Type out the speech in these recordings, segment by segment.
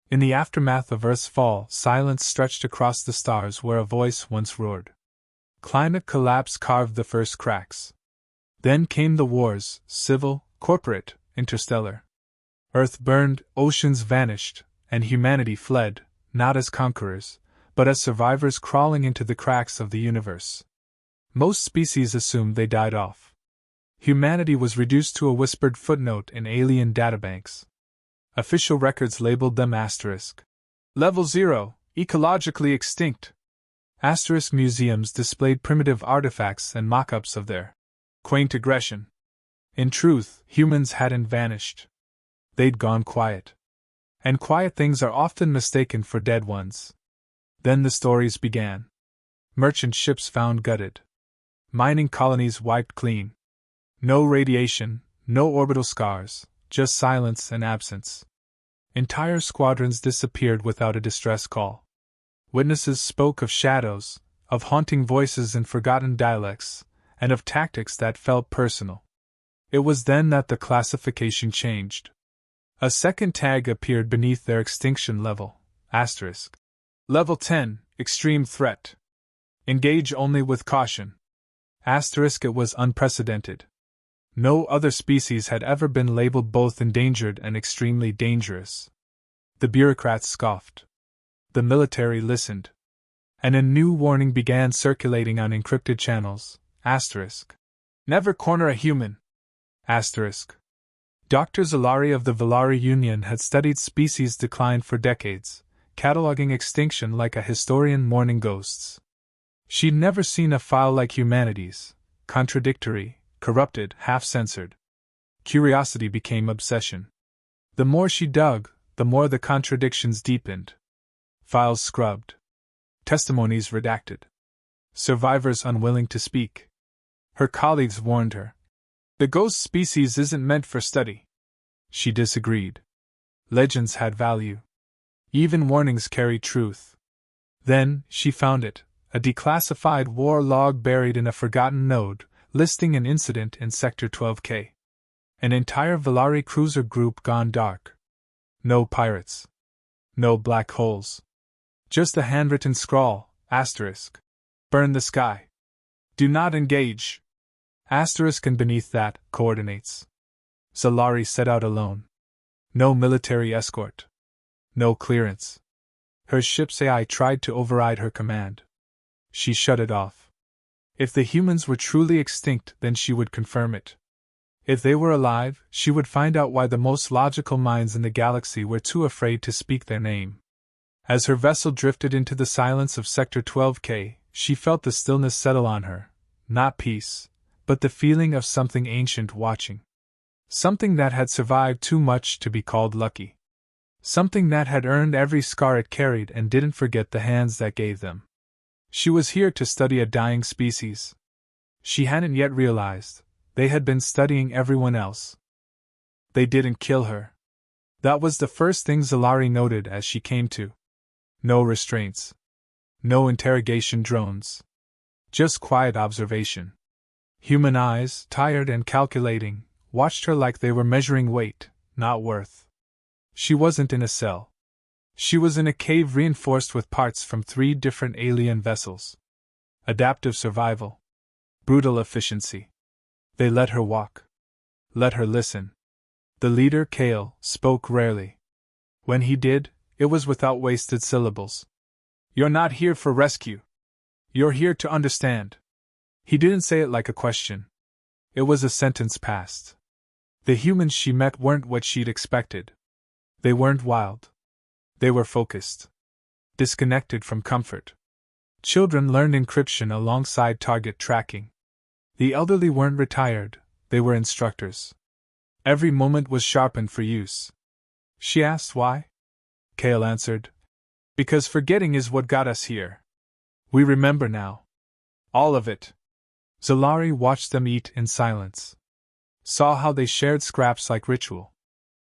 In the aftermath of Earth's fall, silence stretched across the stars where a voice once roared. Climate collapse carved the first cracks. Then came the wars, civil, corporate, interstellar. Earth burned, oceans vanished, and humanity fled, not as conquerors, but as survivors crawling into the cracks of the universe. Most species assumed they died off. Humanity was reduced to a whispered footnote in alien databanks. Official records labeled them asterisk. Level 0, ecologically extinct. Asterisk museums displayed primitive artifacts and mock-ups of their quaint aggression. In truth, humans hadn't vanished. They'd gone quiet. And quiet things are often mistaken for dead ones. Then the stories began. Merchant ships found gutted. Mining colonies wiped clean. No radiation, no orbital scars, just silence and absence. Entire squadrons disappeared without a distress call. Witnesses spoke of shadows, of haunting voices in forgotten dialects, and of tactics that felt personal. It was then that the classification changed. A second tag appeared beneath their extinction level, asterisk. Level 10, extreme threat. Engage only with caution. Asterisk. It was unprecedented. No other species had ever been labeled both endangered and extremely dangerous. The bureaucrats scoffed. The military listened. And a new warning began circulating on encrypted channels, asterisk. Never corner a human. Asterisk. Dr. Zalari of the Valari Union had studied species decline for decades, cataloging extinction like a historian mourning ghosts. She'd never seen a file like humanity's, contradictory, corrupted, half-censored. Curiosity became obsession. The more she dug, the more the contradictions deepened. Files scrubbed. Testimonies redacted. Survivors unwilling to speak. Her colleagues warned her. The ghost species isn't meant for study. She disagreed. Legends had value. Even warnings carried truth. Then, she found it, a declassified war log buried in a forgotten node, listing an incident in Sector 12K. An entire Valari cruiser group gone dark. No pirates. No black holes. Just a handwritten scrawl, asterisk. Burn the sky. Do not engage. Asterisk, and beneath that, coordinates. Zalari set out alone. No military escort. No clearance. Her ship's AI tried to override her command. She shut it off. If the humans were truly extinct, then she would confirm it. If they were alive, she would find out why the most logical minds in the galaxy were too afraid to speak their name. As her vessel drifted into the silence of Sector 12K, she felt the stillness settle on her. Not peace, but the feeling of something ancient watching. Something that had survived too much to be called lucky. Something that had earned every scar it carried and didn't forget the hands that gave them. She was here to study a dying species. She hadn't yet realized, they had been studying everyone else. They didn't kill her. That was the first thing Zalari noted as she came to. No restraints. No interrogation drones. Just quiet observation. Human eyes, tired and calculating, watched her like they were measuring weight, not worth. She wasn't in a cell. She was in a cave reinforced with parts from 3 different alien vessels. Adaptive survival. Brutal efficiency. They let her walk. Let her listen. The leader, Kale, spoke rarely. When he did, it was without wasted syllables. You're not here for rescue. You're here to understand. He didn't say it like a question. It was a sentence passed. The humans she met weren't what she'd expected. They weren't wild. They were focused. Disconnected from comfort. Children learned encryption alongside target tracking. The elderly weren't retired, they were instructors. Every moment was sharpened for use. She asked why? Kale answered. Because forgetting is what got us here. We remember now. All of it. Zalari watched them eat in silence. Saw how they shared scraps like ritual.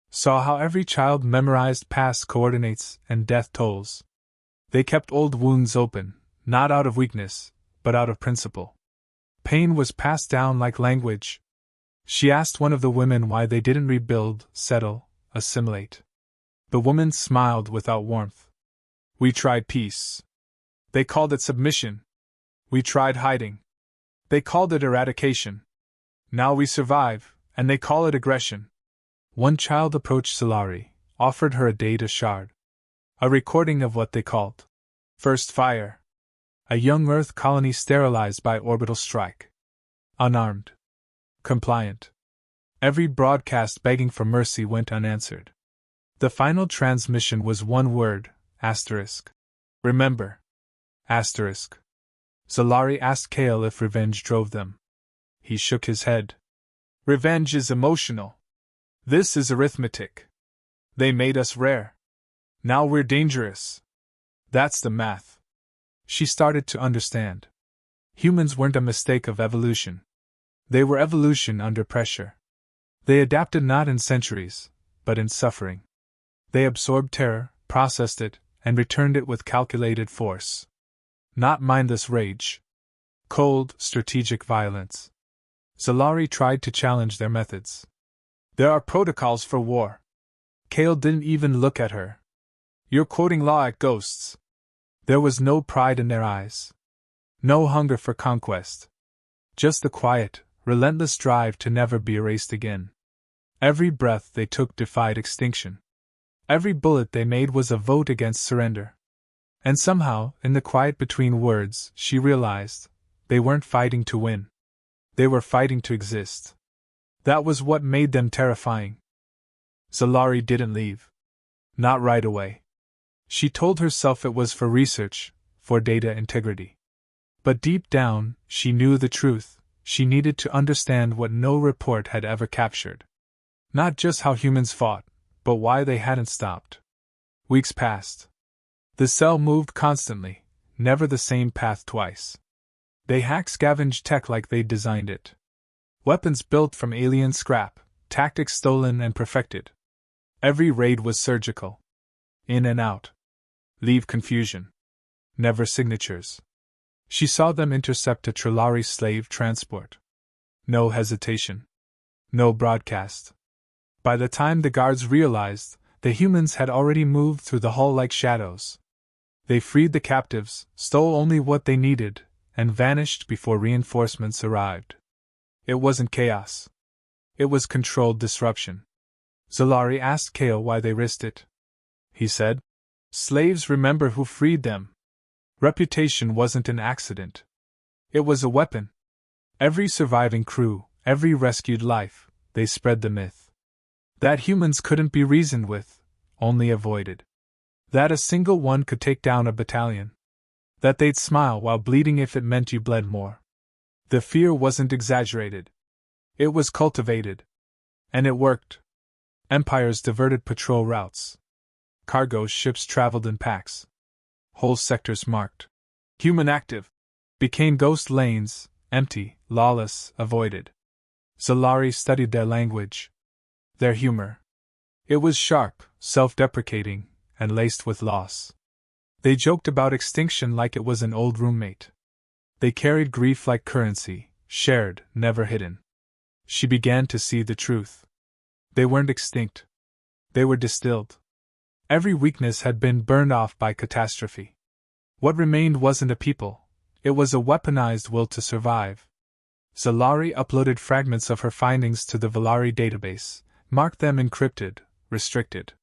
Saw how every child memorized past coordinates and death tolls. They kept old wounds open, not out of weakness, but out of principle. Pain was passed down like language. She asked one of the women why they didn't rebuild, settle, assimilate. The woman smiled without warmth. We tried peace. They called it submission. We tried hiding. They called it eradication. Now we survive, and they call it aggression. One child approached Solari, offered her a data shard. A recording of what they called First Fire. A young Earth colony sterilized by orbital strike. Unarmed. Compliant. Every broadcast begging for mercy went unanswered. The final transmission was one word, asterisk. Remember. Asterisk. Solari asked Kale if revenge drove them. He shook his head. Revenge is emotional. This is arithmetic. They made us rare. Now we're dangerous. That's the math. She started to understand. Humans weren't a mistake of evolution. They were evolution under pressure. They adapted not in centuries, but in suffering. They absorbed terror, processed it, and returned it with calculated force. Not mindless rage. Cold, strategic violence. Solari tried to challenge their methods. There are protocols for war. Kale didn't even look at her. You're quoting law at ghosts. There was no pride in their eyes. No hunger for conquest. Just the quiet, relentless drive to never be erased again. Every breath they took defied extinction. Every bullet they made was a vote against surrender. And somehow, in the quiet between words, she realized, they weren't fighting to win. They were fighting to exist. That was what made them terrifying. Solari didn't leave. Not right away. She told herself it was for research, for data integrity. But deep down, she knew the truth. She needed to understand what no report had ever captured. Not just how humans fought, but why they hadn't stopped. Weeks passed. The cell moved constantly, never the same path twice. They hack-scavenged tech like they'd designed it. Weapons built from alien scrap, tactics stolen and perfected. Every raid was surgical. In and out. Leave confusion. Never signatures. She saw them intercept a Trilari slave transport. No hesitation. No broadcast. By the time the guards realized, the humans had already moved through the hull like shadows. They freed the captives, stole only what they needed, and vanished before reinforcements arrived. It wasn't chaos. It was controlled disruption. Solari asked Kale why they risked it. He said, "Slaves remember who freed them. Reputation wasn't an accident. It was a weapon. Every surviving crew, every rescued life, they spread the myth. That humans couldn't be reasoned with, only avoided. That a single one could take down a battalion. That they'd smile while bleeding if it meant you bled more. The fear wasn't exaggerated. It was cultivated. And it worked. Empires diverted patrol routes. Cargo ships traveled in packs. Whole sectors marked human active became ghost lanes, empty, lawless, avoided. Solari studied their language. Their humor. It was sharp, self-deprecating, and laced with loss. They joked about extinction like it was an old roommate. They carried grief like currency, shared, never hidden. She began to see the truth. They weren't extinct. They were distilled. Every weakness had been burned off by catastrophe. What remained wasn't a people, it was a weaponized will to survive. Solari uploaded fragments of her findings to the Valari database, marked them encrypted, restricted.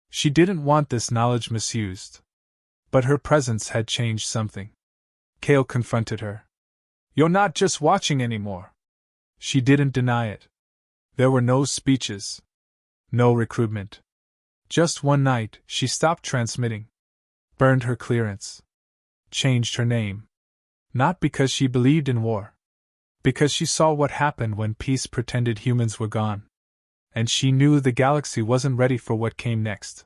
She didn't want this knowledge misused. But her presence had changed something. Kale confronted her. "You're not just watching anymore." She didn't deny it. There were no speeches. No recruitment. Just one night, she stopped transmitting. Burned her clearance. Changed her name. Not because she believed in war. Because she saw what happened when peace pretended humans were gone. And she knew the galaxy wasn't ready for what came next.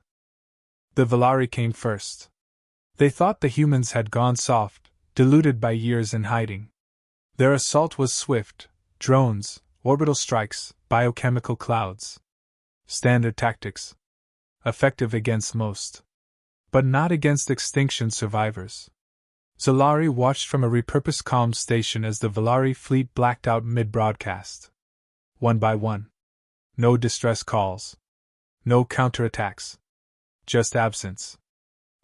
The Valari came first. They thought the humans had gone soft, deluded by years in hiding. Their assault was swift: drones, orbital strikes, biochemical clouds. Standard tactics. Effective against most. But not against extinction survivors. Solari watched from a repurposed comm station as the Valari fleet blacked out mid-broadcast. One by one. No distress calls. No counterattacks. Just absence.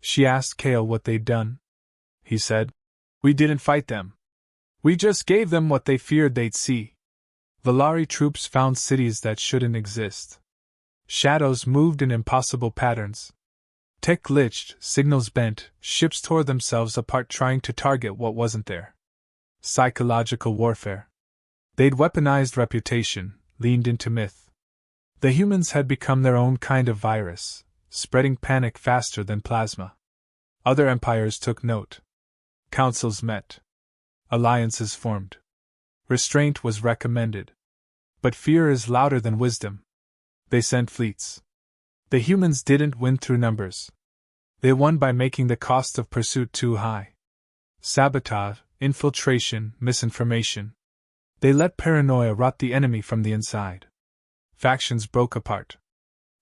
She asked Kale what they'd done. He said, "We didn't fight them. We just gave them what they feared they'd see." Valari troops found cities that shouldn't exist. Shadows moved in impossible patterns. Tech glitched, signals bent, ships tore themselves apart trying to target what wasn't there. Psychological warfare. They'd weaponized reputation, leaned into myth. The humans had become their own kind of virus, spreading panic faster than plasma. Other empires took note. Councils met. Alliances formed. Restraint was recommended. But fear is louder than wisdom. They sent fleets. The humans didn't win through numbers. They won by making the cost of pursuit too high. Sabotage, infiltration, misinformation. They let paranoia rot the enemy from the inside. Factions broke apart.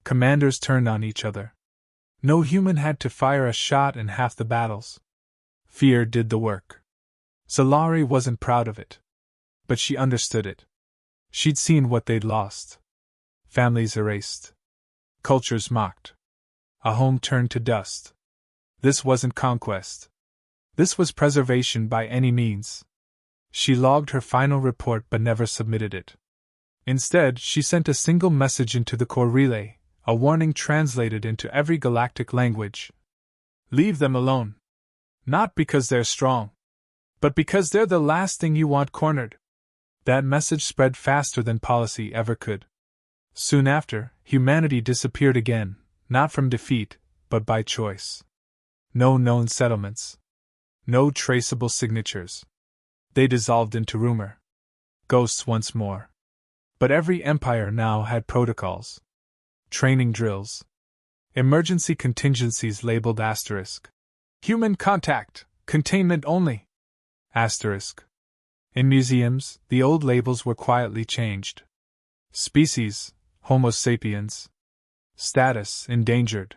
Commanders turned on each other. No human had to fire a shot in half the battles. Fear did the work. Solari wasn't proud of it. But she understood it. She'd seen what they'd lost. Families erased. Cultures mocked. A home turned to dust. This wasn't conquest. This was preservation by any means. She logged her final report but never submitted it. Instead, she sent a single message into the core relay, a warning translated into every galactic language. Leave them alone. Not because they're strong, but because they're the last thing you want cornered. That message spread faster than policy ever could. Soon after, humanity disappeared again, not from defeat, but by choice. No known settlements. No traceable signatures. They dissolved into rumor. Ghosts once more. But every empire now had protocols. Training drills. Emergency contingencies labeled asterisk. Human contact, containment only. Asterisk. In museums, the old labels were quietly changed. Species, Homo sapiens. Status, endangered.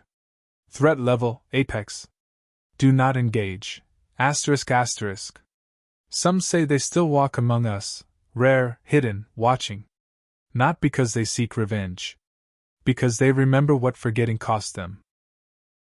Threat level, apex. Do not engage. Asterisk asterisk. Some say they still walk among us, rare, hidden, watching. Not because they seek revenge. Because they remember what forgetting cost them.